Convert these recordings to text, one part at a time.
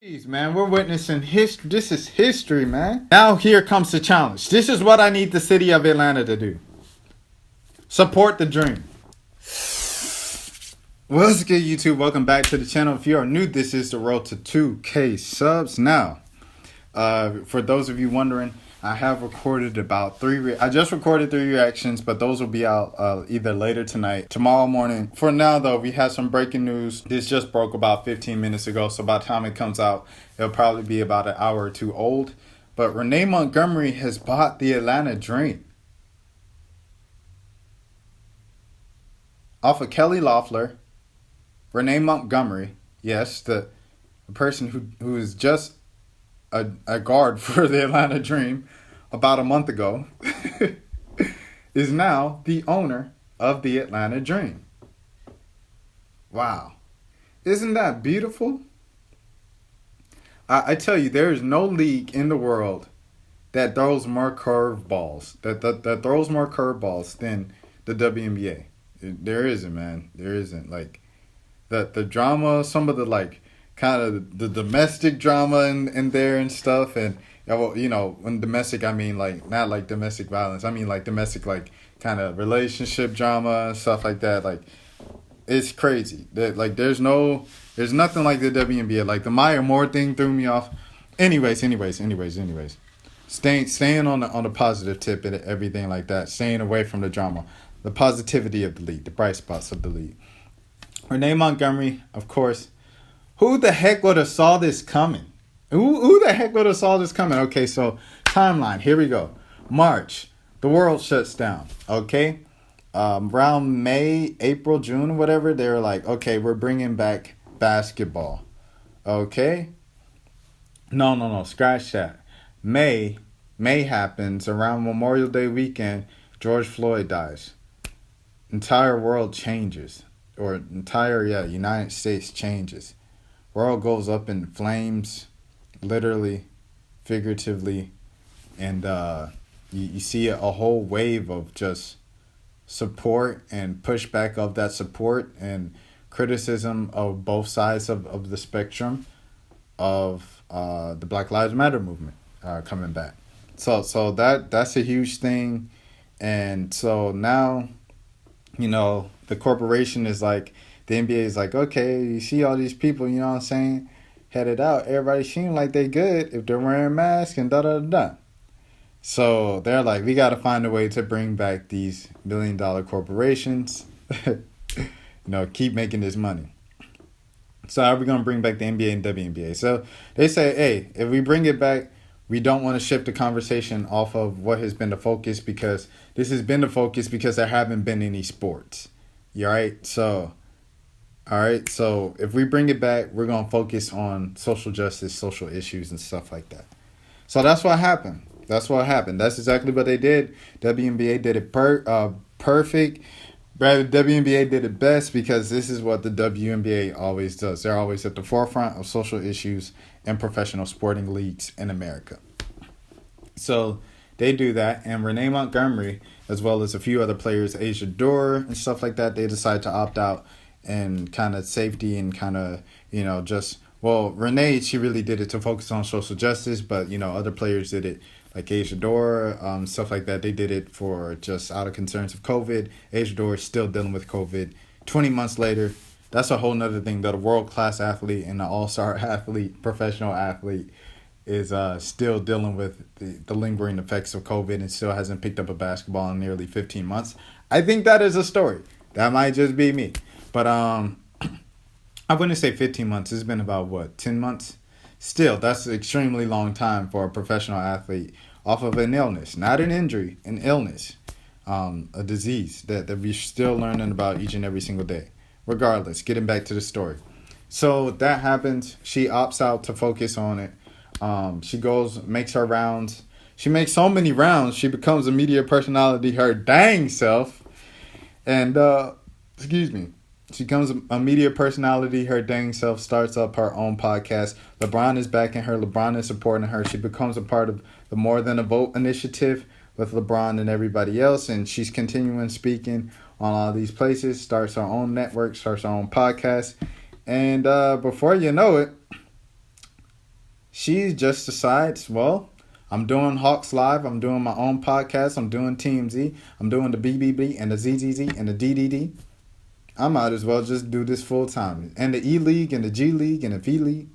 Jeez, man, we're witnessing history. This is history, man. Now here comes the challenge. This is what I need the city of Atlanta to do. Support the dream. What's good, YouTube? Welcome back to the channel. If you are new, this is the road to 2K subs. Now, for those of you wondering, I have recorded about I just recorded 3 reactions, but those will be out either later tonight, tomorrow morning. For now, though, we have some breaking news. This just broke about 15 minutes ago, so by the time it comes out, it'll probably be about an hour or two old. But Renee Montgomery has bought the Atlanta Dream off of Kelly Loeffler. Renee Montgomery, yes, the person who is just a guard for the Atlanta Dream about a month ago, is now the owner of the Atlanta Dream. Wow. Isn't that beautiful? I tell you, there is no league in the world that throws more curveballs, that throws more curveballs than the WNBA. There isn't, man. There isn't. Like, the drama, some of the, like, kind of the domestic drama in there and stuff. And, well, you know, when domestic, I mean, like, not like domestic violence. I mean, like, domestic, like, kind of relationship drama and stuff like that. Like, it's crazy. Like, there's nothing like the WNBA. Like, the Maya Moore thing threw me off. Anyways. Staying on the positive tip and everything like that. Staying away from the drama. The positivity of the league. The bright spots of the league. Renee Montgomery, of course. Who the heck would have saw this coming? Who the heck would have saw this coming? Okay, so timeline. Here we go. March. The world shuts down. Okay. Around May, April, June, whatever, they were like, okay, we're bringing back basketball. Okay. No. Scratch that. May happens around Memorial Day weekend. George Floyd dies. Entire world changes. Or United States changes. World goes up in flames, literally, figuratively, and you see a whole wave of just support and pushback of that support and criticism of both sides of the spectrum of the Black Lives Matter movement coming back. So that's a huge thing, and so now, you know, the corporation is like, the NBA is like, okay, you see all these people, you know what I'm saying, headed out. Everybody seems like they good if they're wearing masks and da-da-da-da. So they're like, we got to find a way to bring back these billion-dollar corporations. Keep making this money. So how are we going to bring back the NBA and WNBA? So they say, hey, if we bring it back, we don't want to shift the conversation off of what has been the focus, because this has been the focus because there haven't been any sports. All right, so if we bring it back, we're going to focus on social justice, social issues, and stuff like that. So that's what happened. That's exactly what they did. WNBA did it perfect. Rather, WNBA did it best, because this is what the WNBA always does. They're always at the forefront of social issues and professional sporting leagues in America. So they do that, and Renee Montgomery, as well as a few other players, Asia Dore and stuff like that, they decide to opt out and kind of safety and kind of, Renee, she really did it to focus on social justice, but, other players did it, like Asia Dore, stuff like that. They did it for just out of concerns of COVID. Asia Dore is still dealing with COVID 20 months later. That's a whole nother thing, that a world-class athlete and an all-star athlete, professional athlete, is still dealing with the lingering effects of COVID and still hasn't picked up a basketball in nearly 15 months. I think that is a story. That might just be me. But I wouldn't say 15 months. It's been about, 10 months? Still, that's an extremely long time for a professional athlete off of an illness. Not an injury, an illness. A disease that we're still learning about each and every single day. Regardless, getting back to the story. So that happens. She opts out to focus on it. She goes, makes her rounds. She makes so many rounds, she becomes a media personality her dang self. And, she becomes a media personality her dang self, starts up her own podcast. LeBron is backing her. LeBron is supporting her. She becomes a part of the More Than a Vote initiative with LeBron and everybody else. And she's continuing speaking on all these places, starts her own network, starts her own podcast. And before you know it, she just decides, well, I'm doing Hawks Live. I'm doing my own podcast. I'm doing Team Z. I'm doing the BBB and the ZZZ and the DDD. I might as well just do this full time. And the E League and the G League and the V League.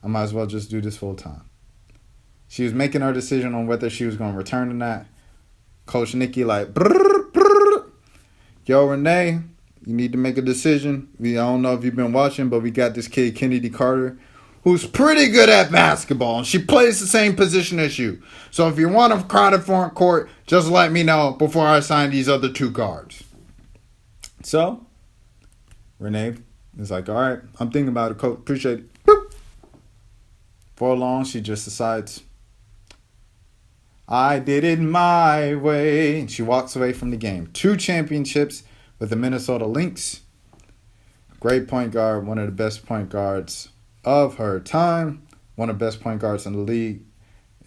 I might as well just do this full time. She was making her decision on whether she was going to return or not. Coach Nikki like, brrr, brrr. Yo, Renee, you need to make a decision. I don't know if you've been watching, but we got this kid, Kennedy Carter, who's pretty good at basketball. And she plays the same position as you. So if you want a crowded front court, just let me know before I sign these other 2 guards. So, Renee is like, all right, I'm thinking about it, coach. Appreciate it. Boop. For long, she just decides, I did it my way. And she walks away from the game. 2 championships with the Minnesota Lynx. Great point guard. One of the best point guards of her time. One of the best point guards in the league.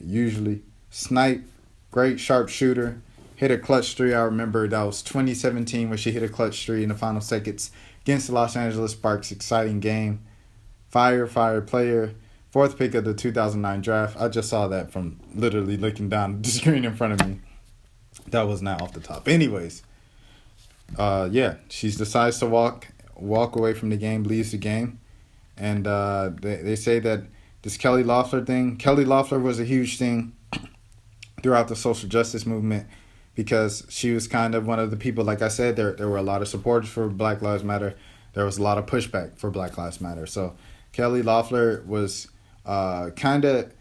Usually. Snipe. Great sharpshooter. Hit a clutch 3. I remember that was 2017 when she hit a clutch 3 in the final seconds against the Los Angeles Sparks. Exciting game. Fire player. 4th pick of the 2009 draft. I just saw that from literally looking down the screen in front of me. That was not off the top. Anyways, she decides to walk away from the game, leaves the game. And they say that this Kelly Loeffler thing, Kelly Loeffler was a huge thing throughout the social justice movement because she was kind of one of the people, like I said, there were a lot of supporters for Black Lives Matter. There was a lot of pushback for Black Lives Matter. So Kelly Loeffler was kind of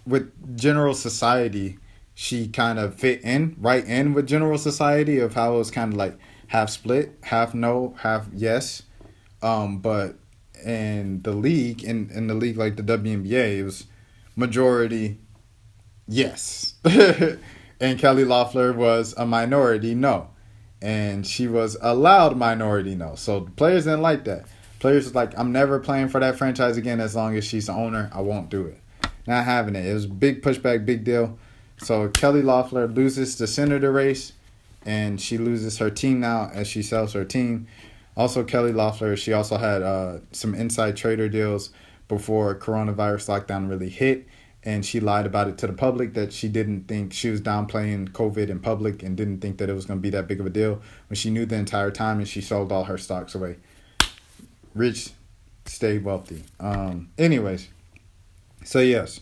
with general society, she kind of fit right in with general society of how it was kind of like half split, half no, half yes. But in the league, in the league like the WNBA, it was majority yes. And Kelly Loeffler was a minority no. And she was a loud minority no. So the players didn't like that. Players was like, I'm never playing for that franchise again as long as she's the owner. I won't do it. Not having it. It was a big pushback, big deal. So Kelly Loeffler loses the senator race, and she loses her team now as she sells her team. Also, Kelly Loeffler, she also had some inside trader deals before coronavirus lockdown really hit, and she lied about it to the public that she didn't think she was downplaying COVID in public and didn't think that it was going to be that big of a deal when she knew the entire time, and she sold all her stocks away. Rich, stay wealthy. Anyways, so yes,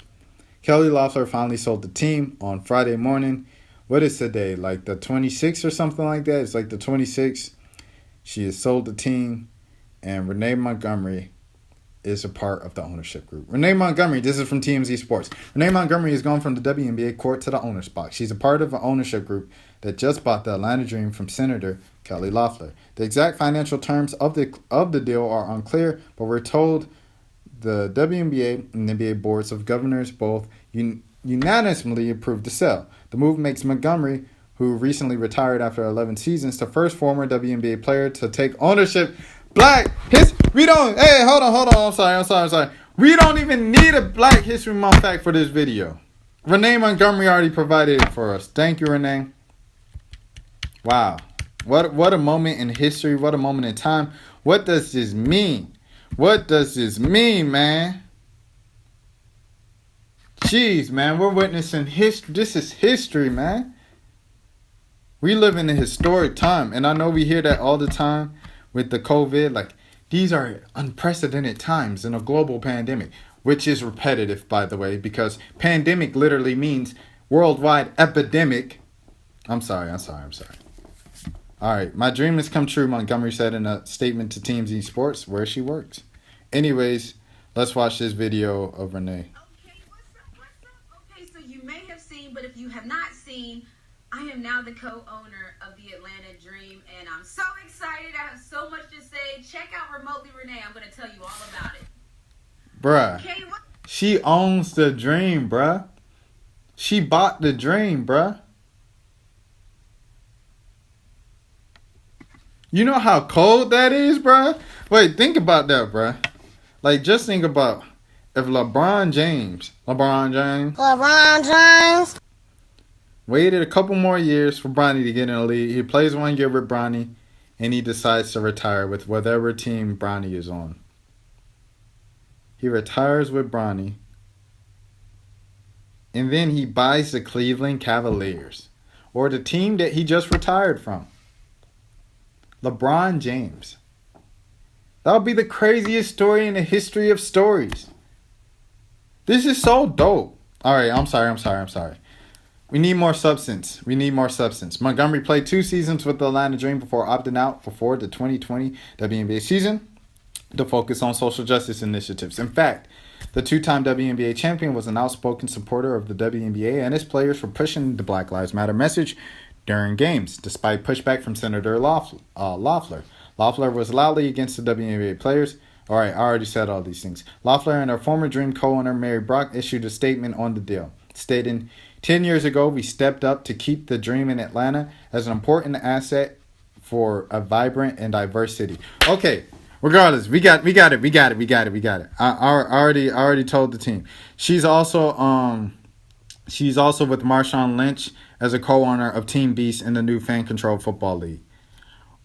Kelly Loeffler finally sold the team on Friday morning. What is today? Like the 26th or something like that? It's like the 26th. She has sold the team, and Renee Montgomery is a part of the ownership group. Renee Montgomery, this is from TMZ Sports. Renee Montgomery has gone from the WNBA court to the owner's box. She's a part of an ownership group that just bought the Atlanta Dream from Senator Kelly Loeffler. The exact financial terms of the deal are unclear, but we're told the WNBA and NBA boards of governors both unanimously approved the sale. The move makes Montgomery, who recently retired after 11 seasons, the first former WNBA player to take ownership. We don't. Hey, hold on. I'm sorry. We don't even need a Black History Month fact for this video. Renee Montgomery already provided it for us. Thank you, Renee. Wow. What a moment in history. What a moment in time. What does this mean? What does this mean, man? Jeez, man. We're witnessing history. This is history, man. We live in a historic time. And I know we hear that all the time with the COVID. Like, these are unprecedented times in a global pandemic. Which is repetitive, by the way. Because pandemic literally means worldwide epidemic. I'm sorry. All right, my dream has come true, Montgomery said in a statement to TMZ Sports, where she works. Anyways, let's watch this video of Renee. Okay, what's up? Okay, so you may have seen, but if you have not seen, I am now the co-owner of the Atlanta Dream, and I'm so excited. I have so much to say. Check out Remotely Renee. I'm going to tell you all about it. Bruh, okay, she owns the Dream, bruh. She bought the Dream, bruh. You know how cold that is, bruh? Wait, think about that, bruh. Like, just think about if LeBron James waited a couple more years for Bronny to get in the league. He plays 1 year with Bronny, and he decides to retire with whatever team Bronny is on. He retires with Bronny, and then he buys the Cleveland Cavaliers, or the team that he just retired from. LeBron James. That would be the craziest story in the history of stories. This is so dope. All right, I'm sorry. We need more substance. Montgomery played 2 seasons with the Atlanta Dream before opting out before the 2020 WNBA season to focus on social justice initiatives. In fact, the 2-time WNBA champion was an outspoken supporter of the WNBA and its players for pushing the Black Lives Matter message during games, despite pushback from Senator Loeffler. Loeffler was loudly against the WNBA players. All right, I already said all these things. Loeffler and her former Dream co-owner Mary Brock issued a statement on the deal, stating, 10 years ago, we stepped up to keep the Dream in Atlanta as an important asset for a vibrant and diverse city. Okay, regardless, we got it. I already told the team. She's also with Marshawn Lynch as a co-owner of Team Beast in the new fan-controlled football league.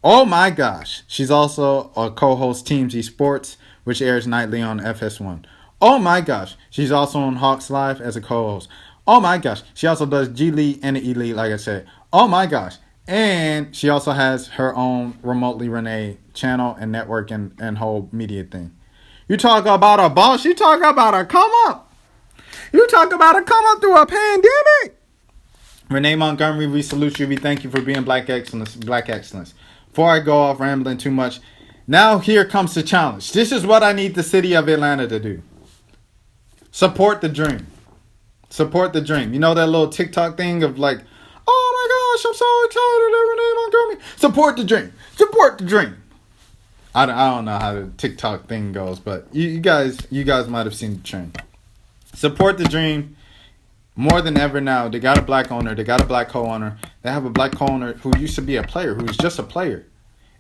Oh my gosh, she's also a co-host Team G Sports, which airs nightly on FS1. Oh my gosh, she's also on Hawks Live as a co-host. Oh my gosh, she also does G League and the E League, like I said. Oh my gosh, and she also has her own Remotely Renee channel and network and whole media thing. You talk about a boss, you talk about a come up. You talk about a come up through a pandemic. Renee Montgomery, we salute you. We thank you for being Black excellence. Before I go off rambling too much, now here comes the challenge. This is what I need the city of Atlanta to do. Support the dream. Support the dream. You know that little TikTok thing of like, oh my gosh, I'm so excited that Renee Montgomery. Support the dream. Support the dream. I don't know how the TikTok thing goes, but you guys might have seen the trend. Support the dream more than ever now. They got a black owner. They got a black co-owner. They have a black co-owner who used to be a player, who's just a player.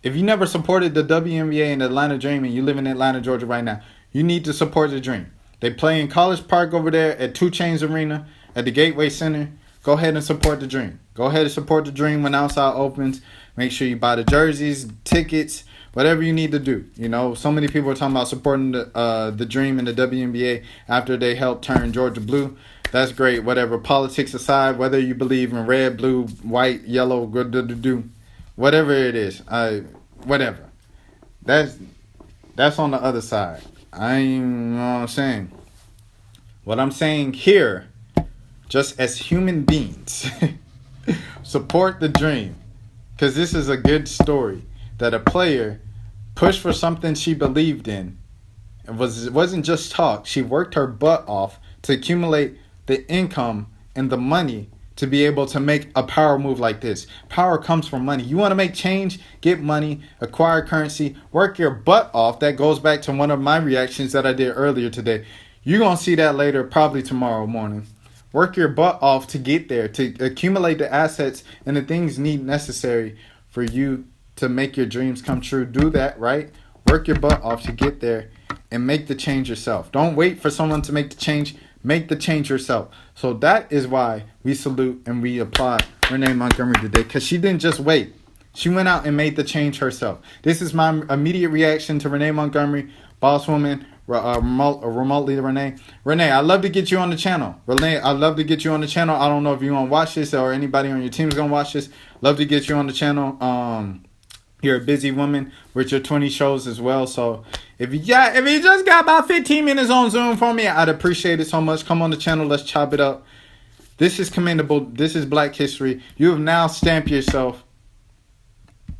If you never supported the WNBA and the Atlanta Dream and you live in Atlanta, Georgia right now, you need to support the dream. They play in College Park over there at 2 Chainz Arena at the Gateway Center. Go ahead and support the dream. Go ahead and support the dream when outside opens. Make sure you buy the jerseys, tickets, whatever you need to do. You know, so many people are talking about supporting the dream and the WNBA after they helped turn Georgia blue. That's great. Whatever. Politics aside, whether you believe in red, blue, white, yellow, whatever it is, whatever. That's on the other side. You know what I'm saying. What I'm saying here, just as human beings, support the dream. Because this is a good story that a player pushed for something she believed in. It wasn't just talk. She worked her butt off to accumulate the income and the money to be able to make a power move like this. Power comes from money. You want to make change, get money, acquire currency, work your butt off. That goes back to one of my reactions that I did earlier today. You're going to see that later, probably tomorrow morning. Work your butt off to get there, to accumulate the assets and the things necessary for you to make your dreams come true. Do that, right? Work your butt off to get there and make the change yourself. Don't wait for someone to make the change. Make the change yourself. So that is why we salute and we applaud Renee Montgomery today, because she didn't just wait. She went out and made the change herself. This is my immediate reaction to Renee Montgomery, boss woman, remotely Renee. Renee, I'd love to get you on the channel. Renee, I'd love to get you on the channel. I don't know if you want to watch this or anybody on your team is going to watch this. Love to get you on the channel. You're a busy woman with your 20 shows as well. So if you just got about 15 minutes on Zoom for me, I'd appreciate it so much. Come on the channel. Let's chop it up. This is commendable. This is Black history. You have now stamped yourself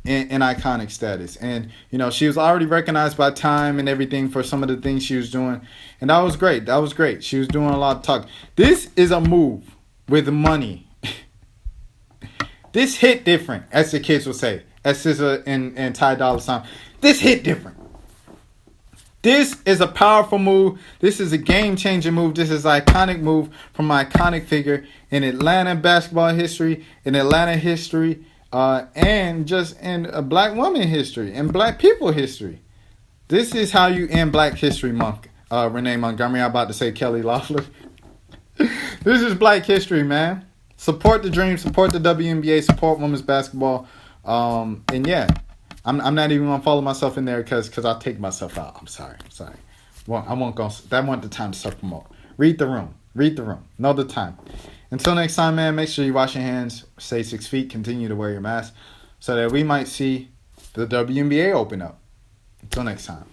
in iconic status. And, you know, she was already recognized by Time and everything for some of the things she was doing. And that was great. That was great. She was doing a lot of talk. This is a move with money. This hit different, as the kids will say. As SZA and Ty Dolla $ign. This hit different. This is a powerful move. This is a game-changing move. This is an iconic move from an iconic figure in Atlanta basketball history, in Atlanta history, and just in Black woman history and Black people history. This is how you end Black History Month, Renee Montgomery. I'm about to say Kelly Loeffler. This is Black history, man. Support the dream. Support the WNBA. Support women's basketball. And yeah, I'm not even gonna follow myself in there because I'll take myself out. I'm sorry. Well, I won't go. That wasn't the time to self promote. Read the room. Read the room. Know the time. Until next time, man, make sure you wash your hands, stay 6 feet, continue to wear your mask so that we might see the WNBA open up. Until next time.